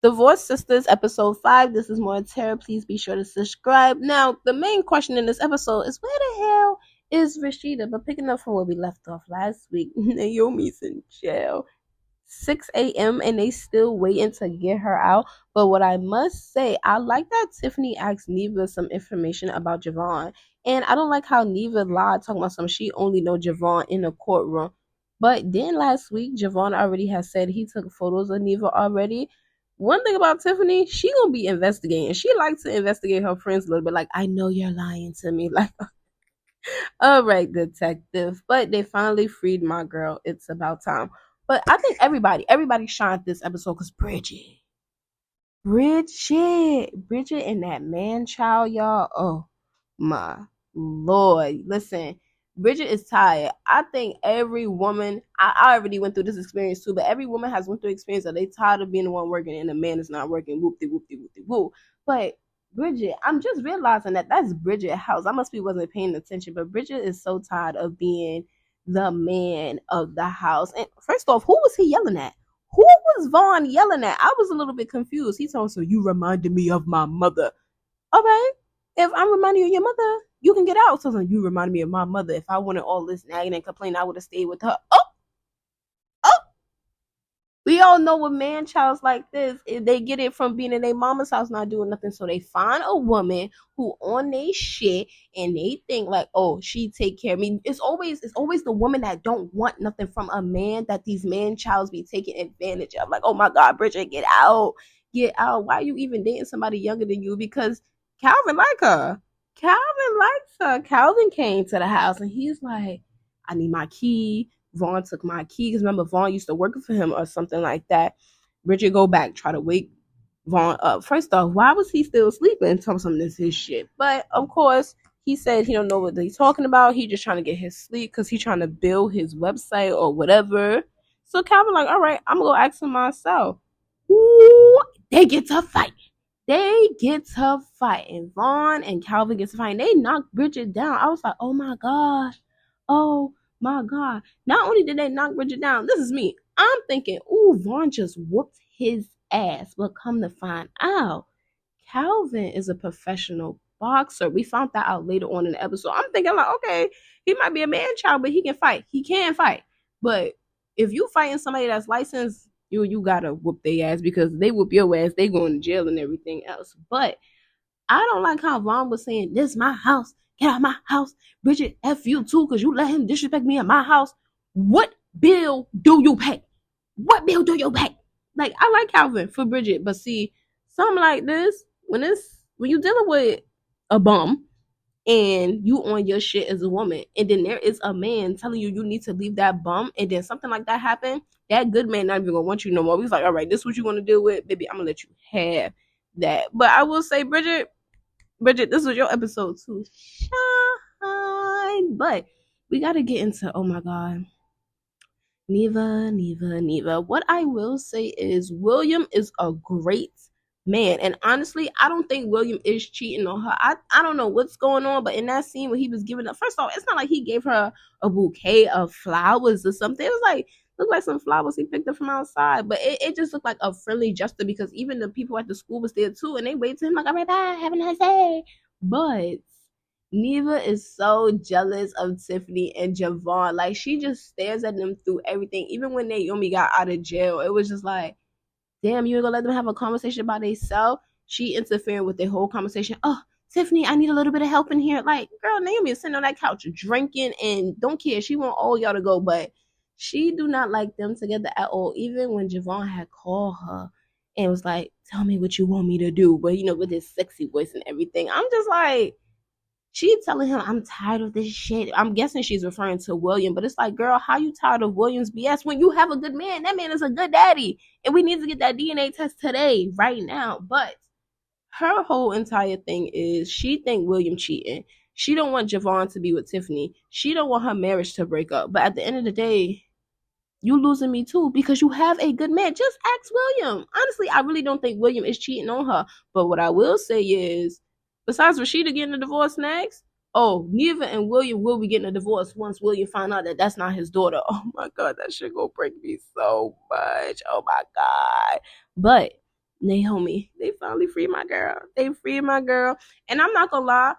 Divorce Sistas, episode 5. This is more Tara. Please be sure to subscribe. Now, the main question in this episode is where the hell is Rashida? But picking up from where we left off last week, Naomi's in jail. 6 a.m. and they still waiting to get her out. But what I must say, I like that Tiffany asked Neva some information about Javon. And I don't like how Neva lied talking about some she only know Javon in the courtroom. But then last week, Javon already has said he took photos of Neva already. One thing about Tiffany, she gonna be investigating. She likes to investigate her friends a little bit. Like, I know you're lying to me. Like, all right, detective. But they finally freed my girl. It's about time. But I think everybody shined this episode because Bridget and that man child, y'all. Oh my Lord. Listen, Bridget is tired. I think every woman, I already went through this experience too, but every woman has went through experience that they tired of being the one working and the man is not working. Whoop-de, whoop-de, whoop-de, whoop. But Bridget, I'm just realizing that that's Bridget's house. I must be wasn't paying attention, but Bridget is so tired of being the man of the house. And first off, who was he yelling at? Who was Vaughn yelling at? I was a little bit confused. He told me, so you reminded me of my mother. All right. If I'm reminding you of your mother, you can get out. So you reminded me of my mother. If I wanted all this nagging and complaining, I would have stayed with her. Oh, we all know what man childs like this. They get it from being in their mama's house not doing nothing. So they find a woman who on they shit and they think like, oh, she take care of me. It's always the woman that don't want nothing from a man that these man childs be taking advantage of. Like, oh my God, Bridget, get out. Get out. Why are you even dating somebody younger than you? Because Calvin like her. Calvin likes her. Calvin came to the house and he's like, I need my key. Vaughn took my key because remember Vaughn used to work for him or something like that. Bridget go back, try to wake Vaughn up. First off, why was he still sleeping? Tell him something this his shit. But of course, he said he don't know what he's talking about. He just trying to get his sleep because he trying to build his website or whatever. So Calvin like, all right, I'm gonna go ask him myself. Ooh, they get to fight. And Vaughn and Calvin get to fight. And they knock Bridget down. I was like, oh my gosh. Oh my God. Not only did they knock Bridget down, this is me. I'm thinking, ooh, Vaughn just whooped his ass. But come to find out, Calvin is a professional boxer. We found that out later on in the episode. I'm thinking like, okay, he might be a man child, but he can fight. He can fight. But if you fighting somebody that's licensed, you gotta whoop their ass because they whoop your ass, they going to jail and everything else. But I don't like how Vaughn was saying, this is my house. Get out of my house. Bridget, F you too, because you let him disrespect me in my house. What bill do you pay? What bill do you pay? Like, I like Calvin for Bridget, but see, something like this, when you're dealing with a bum and you on your shit as a woman, and then there is a man telling you need to leave that bum, and then something like that happen, that good man not even gonna want you no more. He's like, all right, this is what you want to deal with, baby. I'm gonna let you have that. But I will say, Bridget, this was your episode too. Shine. But we got to get into, oh my God, Neva. What I will say is William is a great man. And honestly, I don't think William is cheating on her. I don't know what's going on, but in that scene when he was giving up, first off, it's not like he gave her a bouquet of flowers or something. It was like, looked like some flowers he picked up from outside, but it just looked like a friendly gesture because even the people at the school was there too, and they waved to him like, all right, bye, have a nice day. But Neva is so jealous of Tiffany and Javon. Like, she just stares at them through everything. Even when Naomi got out of jail, it was just like, damn, you ain't gonna let them have a conversation about themselves. She interfering with their whole conversation. Oh, Tiffany, I need a little bit of help in here. Like, girl, Naomi is sitting on that couch drinking and don't care. She want all y'all to go, but she do not like them together at all. Even when Javon had called her and was like, tell me what you want me to do. But, with his sexy voice and everything. I'm just like, she telling him, I'm tired of this shit. I'm guessing she's referring to William, but it's like, girl, how you tired of William's BS when you have a good man? That man is a good daddy. And we need to get that DNA test today, right now. But her whole entire thing is she think William cheating. She don't want Javon to be with Tiffany. She don't want her marriage to break up. But at the end of the day, you losing me too because you have a good man. Just ask William. Honestly, I really don't think William is cheating on her. But what I will say is, besides Rashida getting a divorce next, oh, Neva and William will be getting a divorce once William find out that that's not his daughter. Oh my God, that shit gonna break me so much. Oh my God. But Naomi, they finally freed my girl. They freed my girl. And I'm not gonna lie,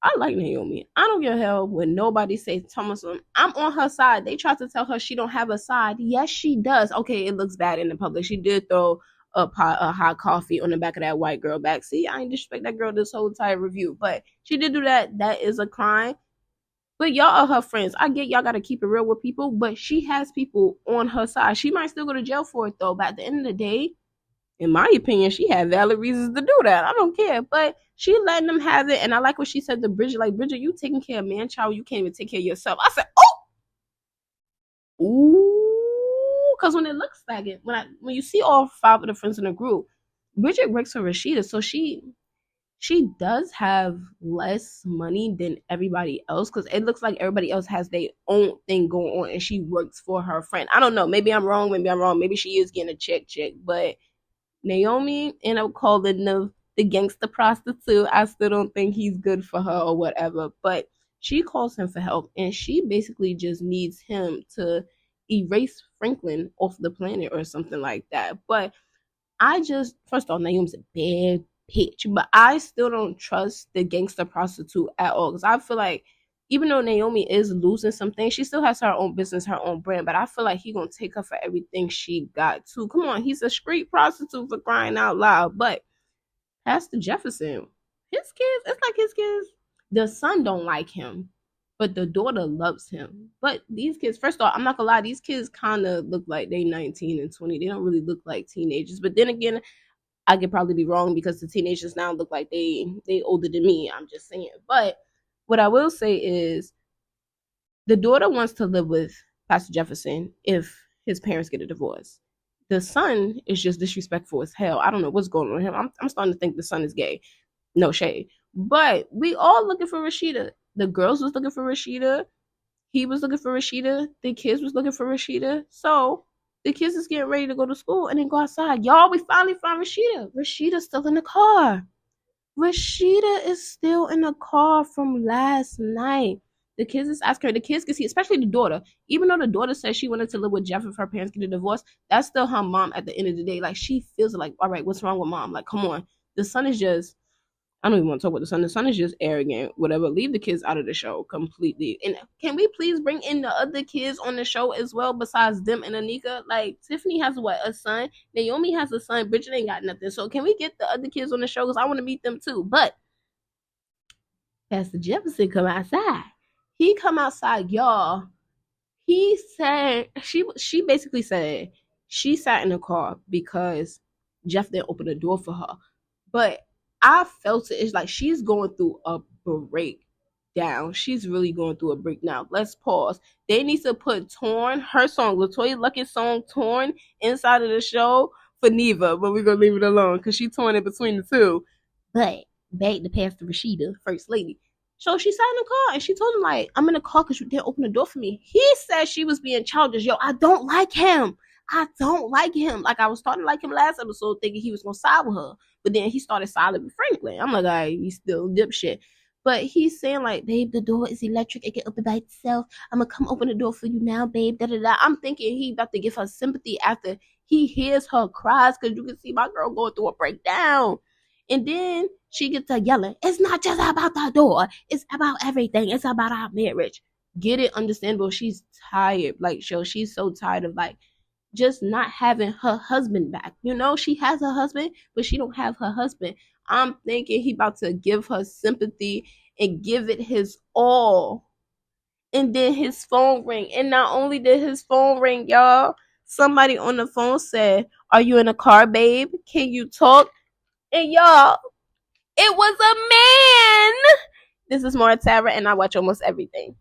I like Naomi. I don't give a hell when nobody says Thomas. I'm on her side. They tried to tell her she don't have a side. Yes, she does. Okay, it looks bad in the public. She did throw a pot of hot coffee on the back of that white girl back. See, I ain't disrespect that girl this whole entire review, but she did do that. That is a crime. But y'all are her friends. I get y'all gotta keep it real with people, but she has people on her side. She might still go to jail for it though. But at the end of the day, in my opinion, she had valid reasons to do that. I don't care. But she letting them have it. And I like what she said to Bridget, like, Bridget, you taking care of man child, you can't even take care of yourself. I said, oh, ooh, because when it looks like it, when you see all five of the friends in the group, Bridget works for Rashida, so she does have less money than everybody else because it looks like everybody else has their own thing going on and she works for her friend. I don't know. Maybe I'm wrong. Maybe she is getting a check, but Naomi ended up calling the gangster prostitute. I still don't think he's good for her or whatever, but she calls him for help and she basically just needs him to erase Franklin off the planet or something like that. But I just, first off, Naomi's a bad bitch, but I still don't trust the gangster prostitute at all because I feel like even though Naomi is losing some things, she still has her own business, her own brand. But I feel like he gonna take her for everything she got too. Come on, he's a street prostitute for crying out loud. But Pastor Jefferson, his kids, it's like his kids. The son don't like him, but the daughter loves him. But these kids, first off, I'm not gonna lie, these kids kind of look like they 19 and 20. They don't really look like teenagers. But then again, I could probably be wrong because the teenagers now look like they older than me. I'm just saying. But what I will say is the daughter wants to live with Pastor Jefferson if his parents get a divorce. The son is just disrespectful as hell. I don't know what's going on with him. I'm starting to think the son is gay. No shade. But we all looking for Rashida. The girls was looking for Rashida. He was looking for Rashida. The kids was looking for Rashida. So the kids is getting ready to go to school and then go outside. Y'all, we finally found Rashida. Rashida's still in the car. Rashida is still in the car from last night. The kids is asking her. The kids can see, especially the daughter. Even though the daughter says she wanted to live with Jeff if her parents get a divorce, that's still her mom at the end of the day. Like she feels like, all right, what's wrong with mom? Like, come on. The son is just I don't even want to talk about the son. The son is just arrogant, whatever. Leave the kids out of the show completely. And can we please bring in the other kids on the show as well, besides them and Anika? Like, Tiffany has what? A son. Naomi has a son. Bridget ain't got nothing. So can we get the other kids on the show? Because I want to meet them too. But Pastor Jefferson come outside. He come outside, y'all. He said, she basically said she sat in the car because Jeff didn't open the door for her. But I felt it. It's like she's going through a breakdown. She's really going through a breakdown. Let's pause. They need to put Torn, her song, Latoya Lucky's song, Torn, inside of the show for Neva, but we're going to leave it alone because she's torn in between the two. But back to Pastor Rashida, First Lady. So she sat in the car and she told him, like, I'm in the car because you didn't open the door for me. He said she was being childish. Yo, I don't like him. I don't like him. Like, I was starting to like him last episode thinking he was going to side with her. But then he started siding with Franklin. I'm like, all right, he's still dipshit. But he's saying, like, babe, the door is electric. It can open by itself. I'm going to come open the door for you now, babe. Da, da, da. I'm thinking he about to give her sympathy after he hears her cries because you can see my girl going through a breakdown. And then she gets to yelling, it's not just about the door. It's about everything. It's about our marriage. Get it? Understandable. She's tired. Like, she's so tired of, like, just not having her husband back. You know, she has a husband, but she don't have her husband. I'm thinking he about to give her sympathy and give it his all. And then his phone ring. And not only did his phone ring, y'all, somebody on the phone said, are you in a car, babe? Can you talk? And y'all, it was a man. This is Maura Tara, and I watch almost everything.